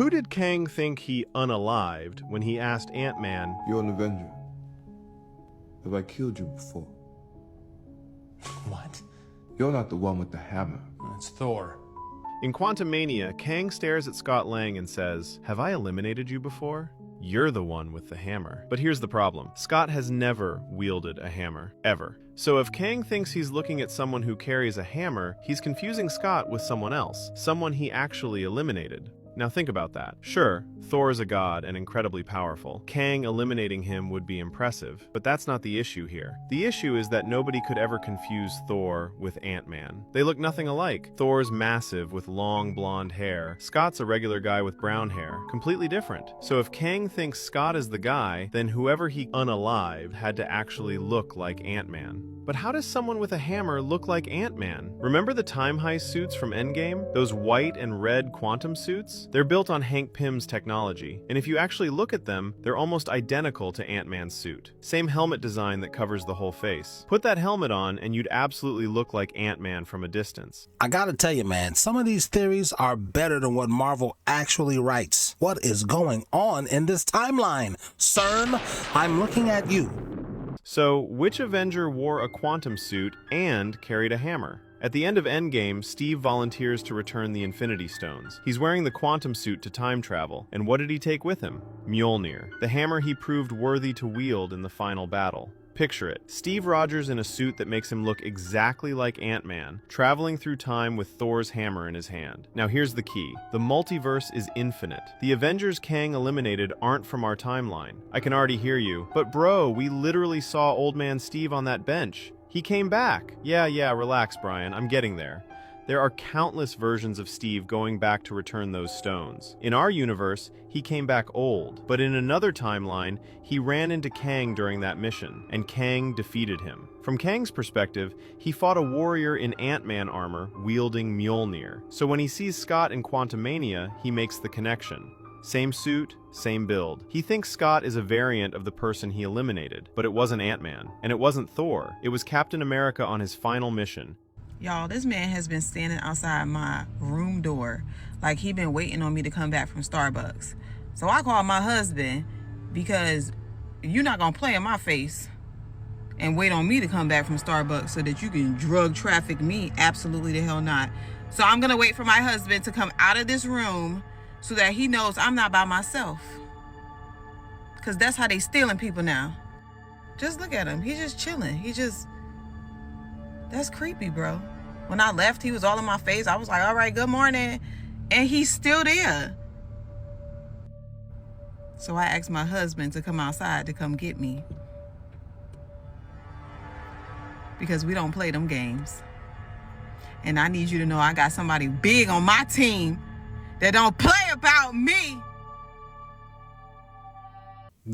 Who did Kang think he unalived when he asked Ant-Man, "You're an Avenger. Have I killed you before?" What? You're not the one with the hammer. It's Thor. In Quantumania, Kang stares at Scott Lang and says, "Have I eliminated you before? You're the one with the hammer." But here's the problem. Scott has never wielded a hammer, ever. So if Kang thinks he's looking at someone who carries a hammer, he's confusing Scott with someone else, someone he actually eliminated. Now think about that. Sure, Thor is a god and incredibly powerful. Kang eliminating him would be impressive, but that's not the issue here. The issue is that nobody could ever confuse Thor with Ant-Man. They look nothing alike. Thor's massive with long blonde hair. Scott's a regular guy with brown hair. Completely different. So if Kang thinks Scott is the guy, then whoever he unalived had to actually look like Ant-Man. But how does someone with a hammer look like Ant-Man? Remember the time heist suits from Endgame? Those white and red quantum suits? They're built on Hank Pym's technology, and if you actually look at them, they're almost identical to Ant-Man's suit. Same helmet design that covers the whole face. Put that helmet on and you'd absolutely look like Ant-Man from a distance. I gotta tell you, man, some of these theories are better than what Marvel actually writes. What is going on in this timeline? CERN, I'm looking at you. So, which Avenger wore a quantum suit and carried a hammer? At the end of Endgame, Steve volunteers to return the Infinity Stones. He's wearing the quantum suit to time travel, and what did he take with him? Mjolnir, the hammer he proved worthy to wield in the final battle. Picture it. Steve Rogers in a suit that makes him look exactly like Ant-Man, traveling through time with Thor's hammer in his hand. Now here's the key. The multiverse is infinite. The Avengers Kang eliminated aren't from our timeline. I can already hear you, but bro, we literally saw Old Man Steve on that bench. He came back. Yeah, relax, Brian. I'm getting there. There are countless versions of Steve going back to return those stones. In our universe, he came back old, but in another timeline, he ran into Kang during that mission, and Kang defeated him. From Kang's perspective, he fought a warrior in Ant-Man armor wielding Mjolnir. So when he sees Scott in Quantumania, he makes the connection. Same suit, same build. He thinks Scott is a variant of the person he eliminated, but it wasn't Ant-Man, and it wasn't Thor. It was Captain America on his final mission. Y'all, this man has been standing outside my room door like he been waiting on me to come back from Starbucks. So I called my husband because you're not gonna play in my face and wait on me to come back from Starbucks so that you can drug traffic me. Absolutely the hell not. So I'm gonna wait for my husband to come out of this room so that he knows I'm not by myself. Because that's how they stealing people now. Just look at him. He's just chilling. That's creepy, bro. When I left, he was all in my face. I was like, all right, good morning. And he's still there. So I asked my husband to come outside to come get me. Because we don't play them games. And I need you to know I got somebody big on my team that don't play about me.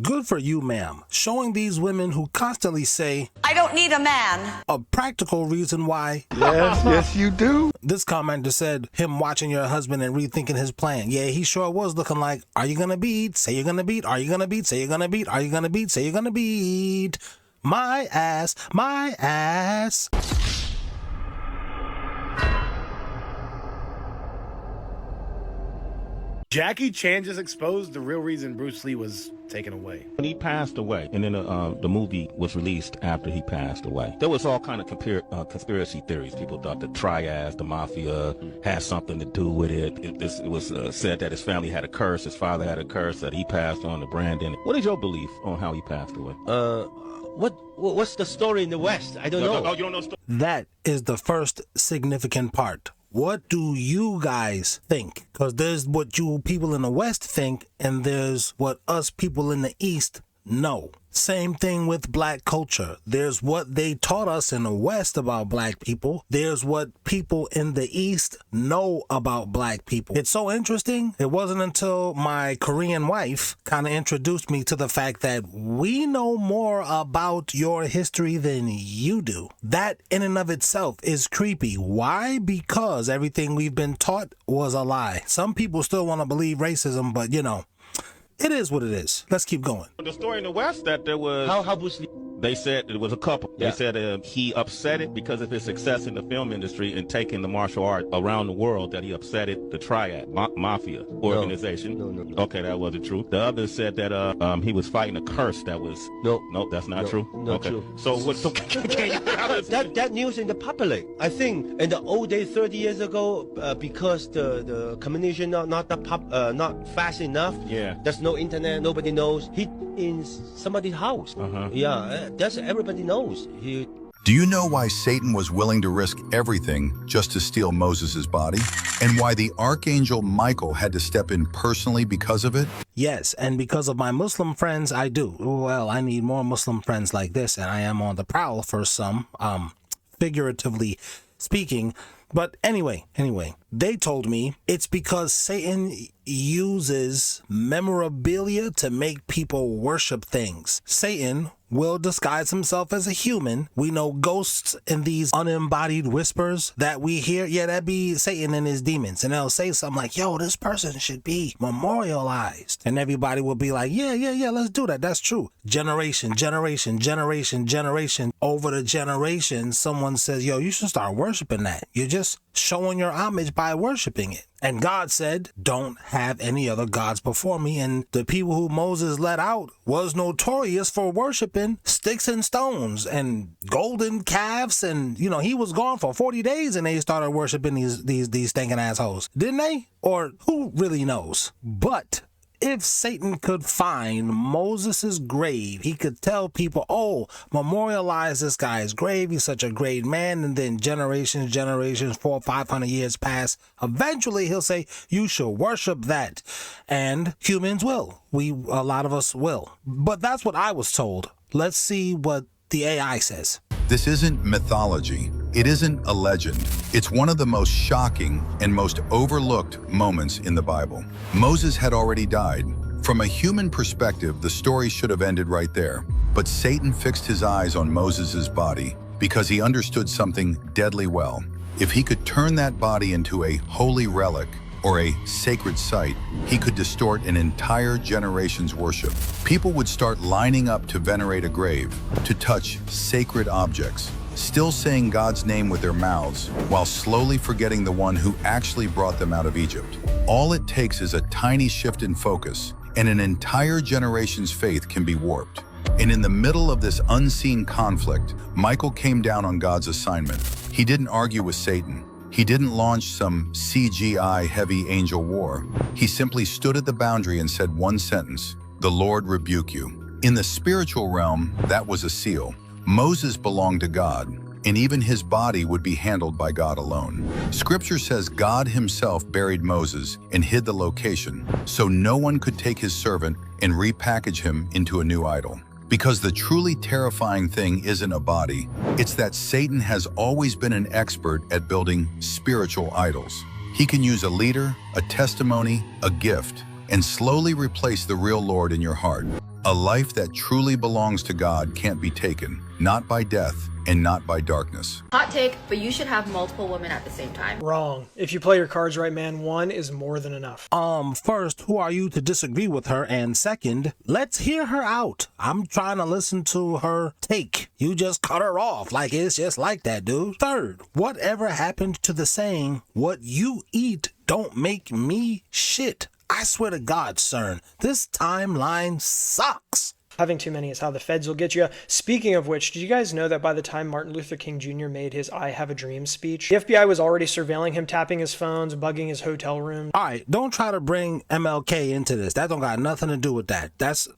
Good for you, ma'am. Showing these women who constantly say, "I don't need a man," a practical reason why. Yes, you do. This commenter said him watching your husband and rethinking his plan. Yeah, he sure was looking like, are you gonna beat? Say you're gonna beat. Are you gonna beat? Say you're gonna beat. Are you gonna beat? Say you're gonna beat. My ass, my ass. Jackie Chan just exposed the real reason Bruce Lee was taken away. When he passed away, and then the movie was released after he passed away, there was all kind of conspiracy theories. People thought the triads, the mafia, had something to do with it. It was said that his family had a curse, his father had a curse, that he passed on to Brandon. What is your belief on how he passed away? What's the story in the West? I don't know. No, you don't know the story. That is the first significant part. What do you guys think? Because there's what you people in the West think, and there's what us people in the East know. Same thing with black culture. There's what they taught us in the West about black people. There's what people in the East know about black people. It's so interesting. It wasn't until my Korean wife kind of introduced me to the fact that we know more about your history than you do. That in and of itself is creepy. Why? Because everything we've been taught was a lie. Some people still want to believe racism, but you know, it is what it is. Let's keep going. The story in the West that there was... How Bruce Lee... They said it was a couple. Yeah. They said he upset it because of his success in the film industry and taking the martial art around the world, that he upset it, the triad, mafia organization. No. Okay, that wasn't true. The others said that he was fighting a curse that was... No, that's not true? Not okay. true. So what? So can you that news in the public. I think in the old days, 30 years ago, because the communication not fast enough. Yeah. There's no internet. Nobody knows. He in somebody's house. Yeah, that's everybody knows. Do you know why Satan was willing to risk everything just to steal Moses' body? And why the Archangel Michael had to step in personally because of it? Yes, and because of my Muslim friends, I do. Well, I need more Muslim friends like this, and I am on the prowl for some, figuratively speaking. But anyway, they told me it's because Satan uses memorabilia to make people worship things. Satan will disguise himself as a human. We know ghosts and these unembodied whispers that we hear. Yeah, that'd be Satan and his demons. And they'll say something like, yo, this person should be memorialized. And everybody will be like, yeah, let's do that. That's true. Generation. Over the generations, someone says, yo, you should start worshiping that. You're just showing your homage by worshiping it. And God said, don't have any other gods before me. And the people who Moses let out was notorious for worshiping sticks and stones and golden calves. And, you know, he was gone for 40 days and they started worshiping these stinking assholes. Didn't they? Or who really knows? But if Satan could find Moses's grave, he could tell people, oh, memorialize this guy's grave. He's such a great man. And then generations, 400, 500 years pass. Eventually, he'll say, you should worship that. And humans will. A lot of us will. But that's what I was told. Let's see what the AI says. This isn't mythology. It isn't a legend. It's one of the most shocking and most overlooked moments in the Bible. Moses had already died. From a human perspective, the story should have ended right there. But Satan fixed his eyes on Moses' body because he understood something deadly well. If he could turn that body into a holy relic or a sacred site, he could distort an entire generation's worship. People would start lining up to venerate a grave, to touch sacred objects, still saying God's name with their mouths, while slowly forgetting the one who actually brought them out of Egypt. All it takes is a tiny shift in focus, and an entire generation's faith can be warped. And in the middle of this unseen conflict, Michael came down on God's assignment. He didn't argue with Satan. He didn't launch some CGI heavy angel war. He simply stood at the boundary and said one sentence, "The Lord rebuke you." In the spiritual realm, that was a seal. Moses belonged to God, and even his body would be handled by God alone. Scripture says God himself buried Moses and hid the location, so no one could take his servant and repackage him into a new idol. Because the truly terrifying thing isn't a body, it's that Satan has always been an expert at building spiritual idols. He can use a leader, a testimony, a gift, and slowly replace the real Lord in your heart. A life that truly belongs to God can't be taken, not by death and not by darkness. Hot take, but you should have multiple women at the same time. Wrong. If you play your cards right, man, one is more than enough. First, who are you to disagree with her? And second, let's hear her out. I'm trying to listen to her take. You just cut her off like it's just like that, dude. Third, whatever happened to the saying, what you eat don't make me shit? I swear to God, CERN, this timeline sucks. Having too many is how the feds will get you. Speaking of which, did you guys know that by the time Martin Luther King Jr. made his I Have a Dream speech, the FBI was already surveilling him, tapping his phones, bugging his hotel room? All right, don't try to bring MLK into this. That don't got nothing to do with that. That's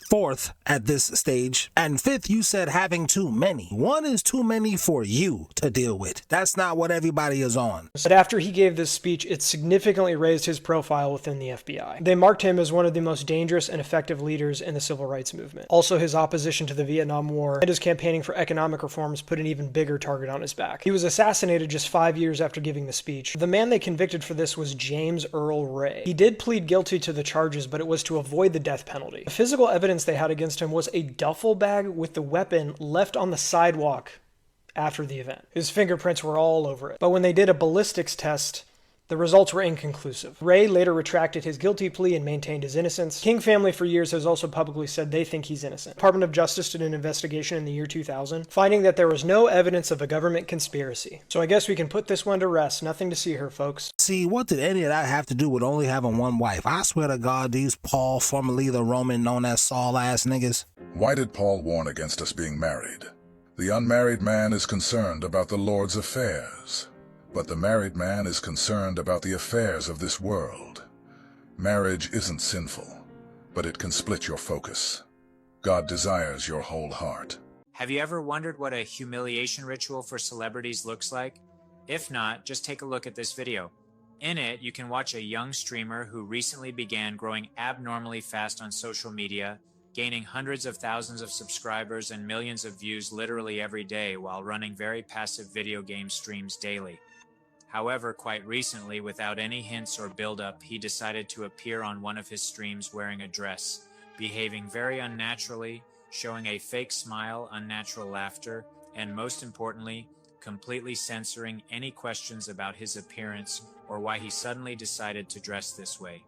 fourth at this stage. And fifth, you said having too many. One is too many for you to deal with. That's not what everybody is on. But after he gave this speech, it significantly raised his profile within the FBI. They marked him as one of the most dangerous and effective leaders in the civil rights movement. Also, his opposition to the Vietnam War and his campaigning for economic reforms put an even bigger target on his back. He was assassinated just 5 years after giving the speech. The man they convicted for this was James Earl Ray. He did plead guilty to the charges, but it was to avoid the death penalty. The physical evidence they had against him was a duffel bag with the weapon left on the sidewalk after the event. His fingerprints were all over it. But when they did a ballistics test, The results were inconclusive. Ray later retracted his guilty plea and maintained his innocence. King family for years has also publicly said they think he's innocent. The Department of Justice did an investigation in the year 2000, finding that there was no evidence of a government conspiracy. So I guess we can put this one to rest. Nothing to see here, folks. See, what did any of that have to do with only having one wife? I swear to God, these Paul, formerly the Roman known as Saul ass niggas. Why did Paul warn against us being married? The unmarried man is concerned about the Lord's affairs, but the married man is concerned about the affairs of this world. Marriage isn't sinful, but it can split your focus. God desires your whole heart. Have you ever wondered what a humiliation ritual for celebrities looks like? If not, just take a look at this video. In it, you can watch a young streamer who recently began growing abnormally fast on social media, gaining hundreds of thousands of subscribers and millions of views literally every day while running very passive video game streams daily. However, quite recently, without any hints or build-up, he decided to appear on one of his streams wearing a dress, behaving very unnaturally, showing a fake smile, unnatural laughter, and most importantly, completely censoring any questions about his appearance or why he suddenly decided to dress this way.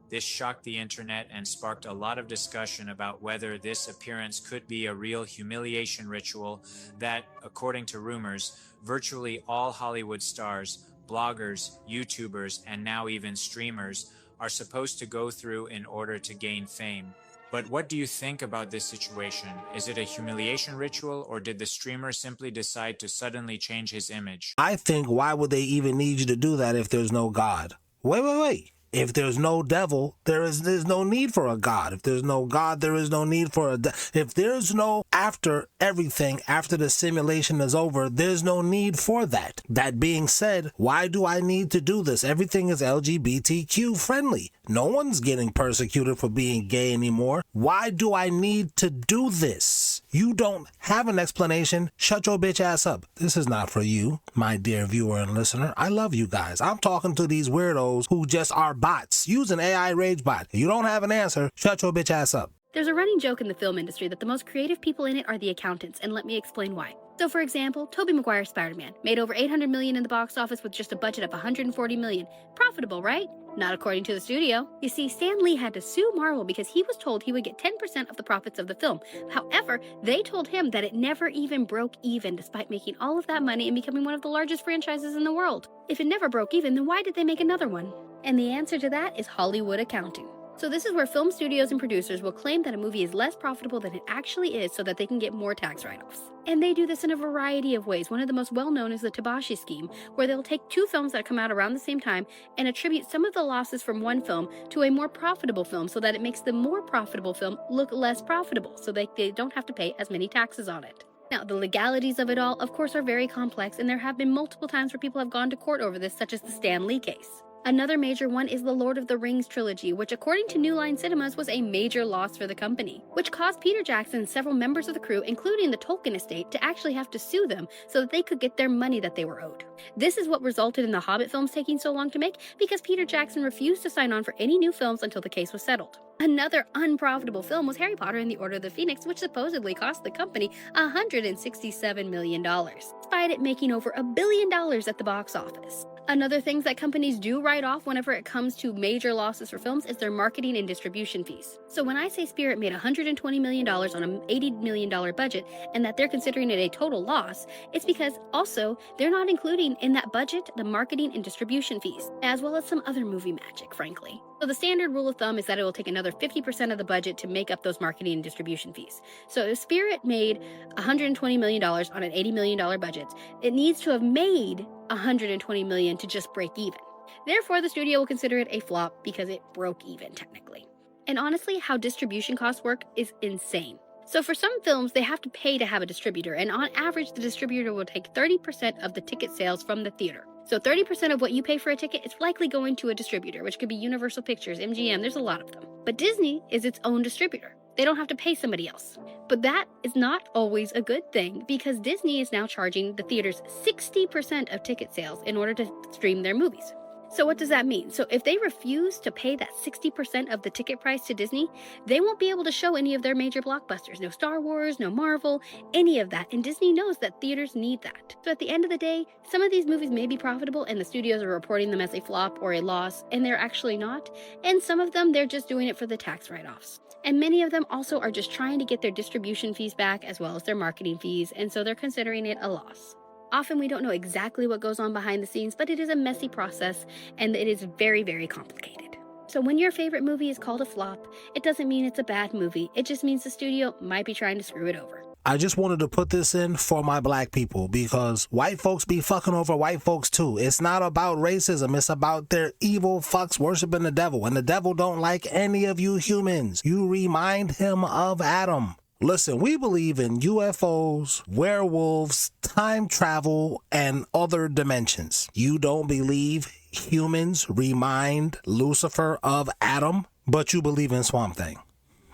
This shocked the internet and sparked a lot of discussion about whether this appearance could be a real humiliation ritual that, according to rumors, virtually all Hollywood stars, bloggers, YouTubers, and now even streamers are supposed to go through in order to gain fame. But what do you think about this situation? Is it a humiliation ritual, or did the streamer simply decide to suddenly change his image? I think, why would they even need you to do that if there's no God? Wait. If there's no devil, there's no need for a God. If there's no God, there is no need for if there's no after everything, after the simulation is over, there's no need for that. That being said, why do I need to do this? Everything is LGBTQ friendly. No one's getting persecuted for being gay anymore. Why do I need to do this? You don't have an explanation. Shut your bitch ass up. This is not for you, my dear viewer and listener. I love you guys. I'm talking to these weirdos who just are bots. Use an AI rage bot. If you don't have an answer, shut your bitch ass up. There's a running joke in the film industry that the most creative people in it are the accountants, and let me explain why. So for example, Tobey Maguire's Spider-Man made over $800 million in the box office with just a budget of $140 million. Profitable, right? Not according to the studio. You see, Stan Lee had to sue Marvel because he was told he would get 10% of the profits of the film. However, they told him that it never even broke even despite making all of that money and becoming one of the largest franchises in the world. If it never broke even, then why did they make another one? And the answer to that is Hollywood accounting. So this is where film studios and producers will claim that a movie is less profitable than it actually is so that they can get more tax write-offs. And they do this in a variety of ways. One of the most well-known is the Tabashi scheme, where they'll take two films that come out around the same time and attribute some of the losses from one film to a more profitable film so that it makes the more profitable film look less profitable so that they don't have to pay as many taxes on it. Now, the legalities of it all, of course, are very complex, and there have been multiple times where people have gone to court over this, such as the Stan Lee case. Another major one is the Lord of the Rings trilogy, which according to New Line Cinemas was a major loss for the company, which caused Peter Jackson and several members of the crew, including the Tolkien estate, to actually have to sue them so that they could get their money that they were owed. This is what resulted in the Hobbit films taking so long to make because Peter Jackson refused to sign on for any new films until the case was settled. Another unprofitable film was Harry Potter and the Order of the Phoenix, which supposedly cost the company $167 million, despite it making over $1 billion at the box office. Another things that companies do write off whenever it comes to major losses for films is their marketing and distribution fees. So when I say Spirit made $120 million on an $80 million budget and that they're considering it a total loss, it's because also they're not including in that budget the marketing and distribution fees, as well as some other movie magic, frankly. So the standard rule of thumb is that it will take another 50% of the budget to make up those marketing and distribution fees. So if Spirit made $120 million on an $80 million budget, it needs to have made $120 million to just break even. Therefore, the studio will consider it a flop because it broke even technically. And honestly, how distribution costs work is insane. So for some films, they have to pay to have a distributor, and on average, the distributor will take 30% of the ticket sales from the theater. So 30% of what you pay for a ticket is likely going to a distributor, which could be Universal Pictures, MGM, there's a lot of them. But Disney is its own distributor. They don't have to pay somebody else. But that is not always a good thing because Disney is now charging the theaters 60% of ticket sales in order to stream their movies. So what does that mean? So if they refuse to pay that 60% of the ticket price to Disney, they won't be able to show any of their major blockbusters. No Star Wars, no Marvel, any of that. And Disney knows that theaters need that. So at the end of the day, some of these movies may be profitable and the studios are reporting them as a flop or a loss, and they're actually not. And some of them, they're just doing it for the tax write-offs. And many of them also are just trying to get their distribution fees back as well as their marketing fees, and so they're considering it a loss. Often we don't know exactly what goes on behind the scenes, but it is a messy process and it is very, very complicated. So when your favorite movie is called a flop, it doesn't mean it's a bad movie. It just means the studio might be trying to screw it over. I just wanted to put this in for my black people because white folks be fucking over white folks too. It's not about racism. It's about their evil fucks worshiping the devil. And the devil don't like any of you humans. You remind him of Adam. Listen, we believe in UFOs, werewolves, time travel, and other dimensions. You don't believe humans remind Lucifer of Adam, but you believe in Swamp Thing.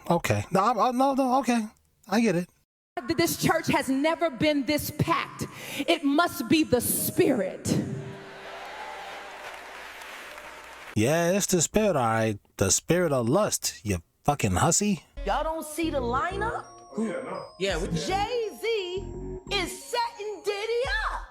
Okay. No, okay. I get it. This church has never been this packed. It must be the Spirit. Yeah, it's the Spirit, all right. The spirit of lust, you fucking hussy. Y'all don't see the lineup? Yeah, Jay-Z is setting Diddy up.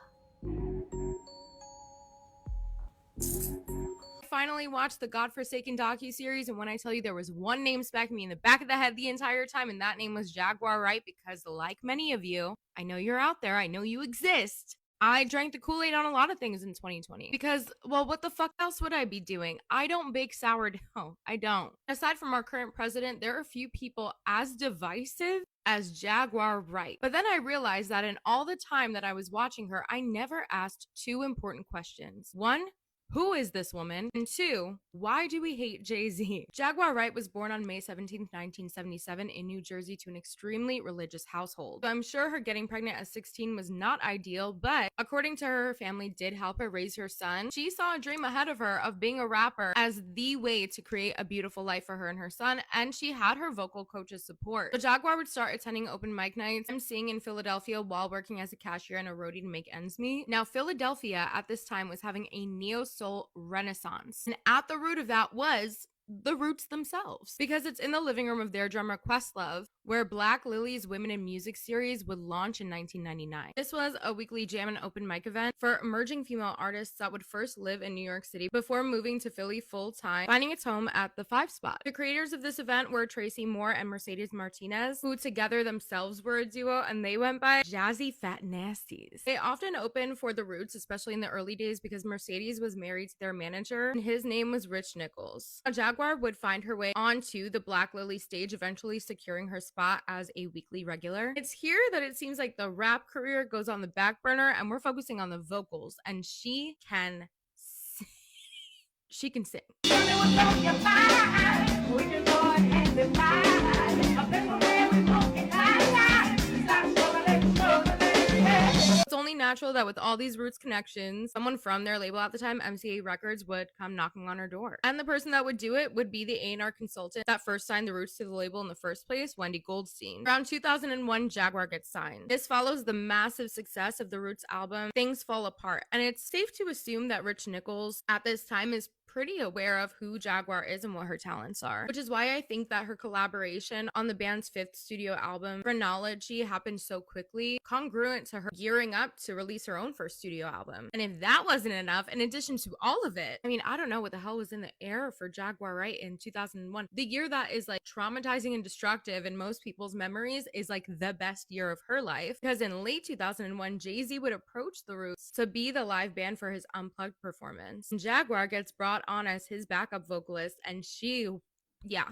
Finally watched the godforsaken docuseries, and when I tell you there was one name smacking me in the back of the head the entire time, and that name was Jaguar Wright, because like many of you, I know you're out there, I know you exist. I drank the Kool-Aid on a lot of things in 2020 because, well, what the fuck else would I be doing? I don't bake sourdough. I don't. Aside from our current president, there are few people as divisive as Jaguar Wright. But then I realized that in all the time that I was watching her, I never asked two important questions. One, who is this woman? And two, why do we hate Jay-Z? Jaguar Wright was born on May 17, 1977 in New Jersey to an extremely religious household. So I'm sure her getting pregnant at 16 was not ideal, but according to her, her family did help her raise her son. She saw a dream ahead of her of being a rapper as the way to create a beautiful life for her and her son, and she had her vocal coach's support. So Jaguar would start attending open mic nights and singing in Philadelphia while working as a cashier and a roadie to make ends meet. Now, Philadelphia at this time was having a neo-soul renaissance, and at the root of that was the Roots themselves, because it's in the living room of their drummer Questlove where Black Lily's Women in Music series would launch in 1999. This was a weekly jam and open mic event for emerging female artists that would first live in New York City before moving to Philly full-time, finding its home at the 5 Spot. The creators of this event were Tracy Moore and Mercedes Martinez, who together themselves were a duo, and they went by Jazzy Fat Nasties. They often opened for the Roots, especially in the early days, because Mercedes was married to their manager and his name was Rich Nichols. Jaguar would find her way onto the Black Lily stage, eventually securing her spot as a weekly regular. It's here that it seems like the rap career goes on the back burner and we're focusing on the vocals, and she can sing. She can sing. It's only natural that with all these Roots connections, someone from their label at the time, MCA Records, would come knocking on her door. And the person that would do it would be the A&R consultant that first signed the Roots to the label in the first place, Wendy Goldstein. Around 2001, Jaguar gets signed. This follows the massive success of the Roots album, Things Fall Apart. And it's safe to assume that Rich Nichols at this time is pretty aware of who Jaguar is and what her talents are, which is why I think that her collaboration on the band's 5th studio album, Phrenology, happened so quickly, congruent to her gearing up to release her own first studio album. And if that wasn't enough, in addition to all of it, I mean, I don't know what the hell was in the air for Jaguar Wright in 2001. The year that is like traumatizing and destructive in most people's memories is like the best year of her life, because in late 2001, Jay-Z would approach the Roots to be the live band for his Unplugged performance. And Jaguar gets brought on as his backup vocalist, and she, yeah.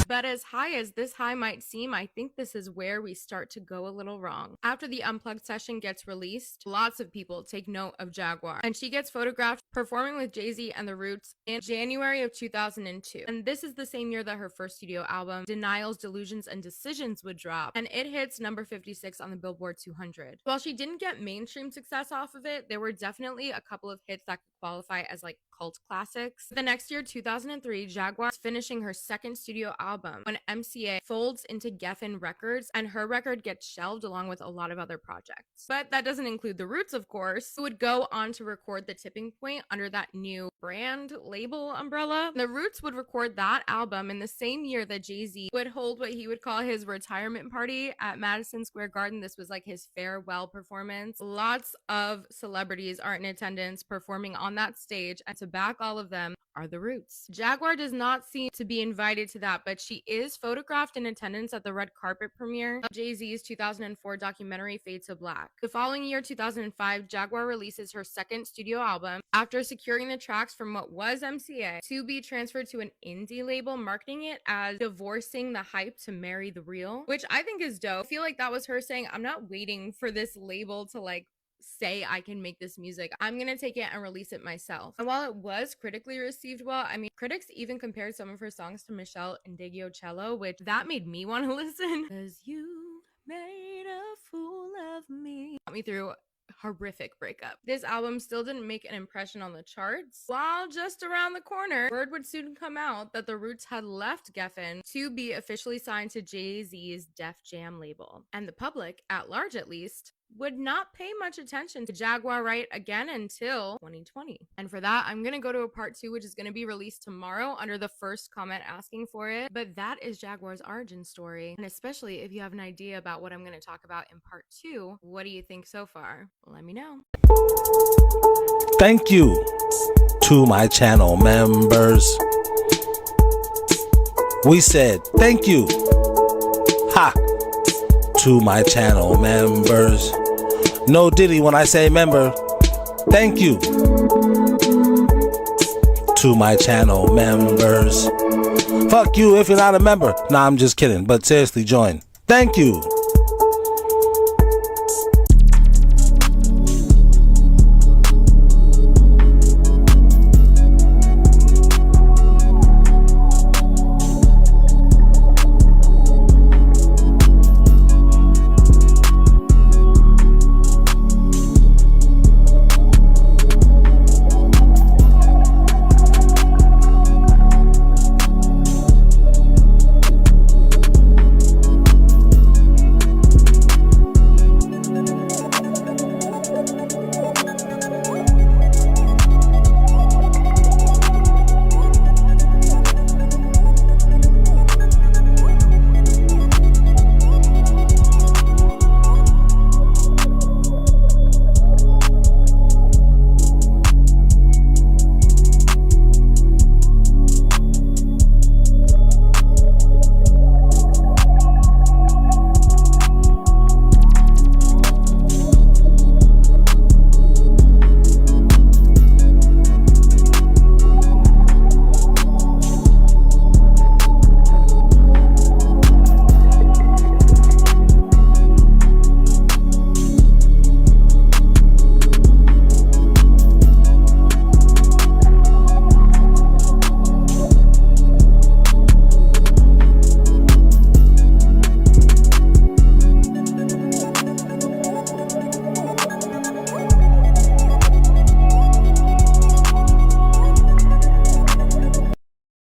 But as high as this high might seem, I think this is where we start to go a little wrong. After the Unplugged session gets released, lots of people take note of Jaguar, and she gets photographed performing with Jay-Z and the Roots in January of 2002. And this is the same year that her first studio album, Denials, Delusions, and Decisions, would drop, and it hits number 56 on the Billboard 200. While she didn't get mainstream success off of it, there were definitely a couple of hits that could qualify as like cult classics. The next year, 2003, Jaguar is finishing her second studio album when MCA folds into Geffen Records and her record gets shelved along with a lot of other projects. But that doesn't include the Roots, of course, who would go on to record The Tipping Point under that new brand label umbrella. The Roots would record that album in the same year that Jay-Z would hold what he would call his retirement party at Madison Square Garden. This was like his farewell performance. Lots of celebrities are in attendance performing on that stage, and to back all of them are the Roots. Jaguar does not seem to be invited to that, but she is photographed in attendance at the red carpet premiere of Jay-Z's 2004 documentary Fade to Black. The following year, 2005, Jaguar releases her second studio album after securing the tracks from what was MCA to be transferred to an indie label, marketing it as divorcing the hype to marry the real, which I think is dope. I feel like that was her saying, I'm not waiting for this label to like say I can make this music. I'm gonna take it and release it myself. And while it was critically received well, I mean, critics even compared some of her songs to Michelle Indigiocello, which that made me want to listen. 'Cause you made a fool of me. Got me through horrific breakup. This album still didn't make an impression on the charts. While just around the corner, word would soon come out that the Roots had left Geffen to be officially signed to Jay-Z's Def Jam label. And the public, at large at least, would not pay much attention to Jaguar Wright again until 2020. And for that, I'm going to go to a part 2, which is going to be released tomorrow under the first comment asking for it. But that is Jaguar's origin story. And especially if you have an idea about what I'm going to talk about in part 2, what do you think so far? Let me know. Thank you to my channel members. We said thank you. Ha! To my channel members. No diddy when I say member. Thank you to my channel members. Fuck you if you're not a member. Nah, I'm just kidding, but seriously, join. Thank you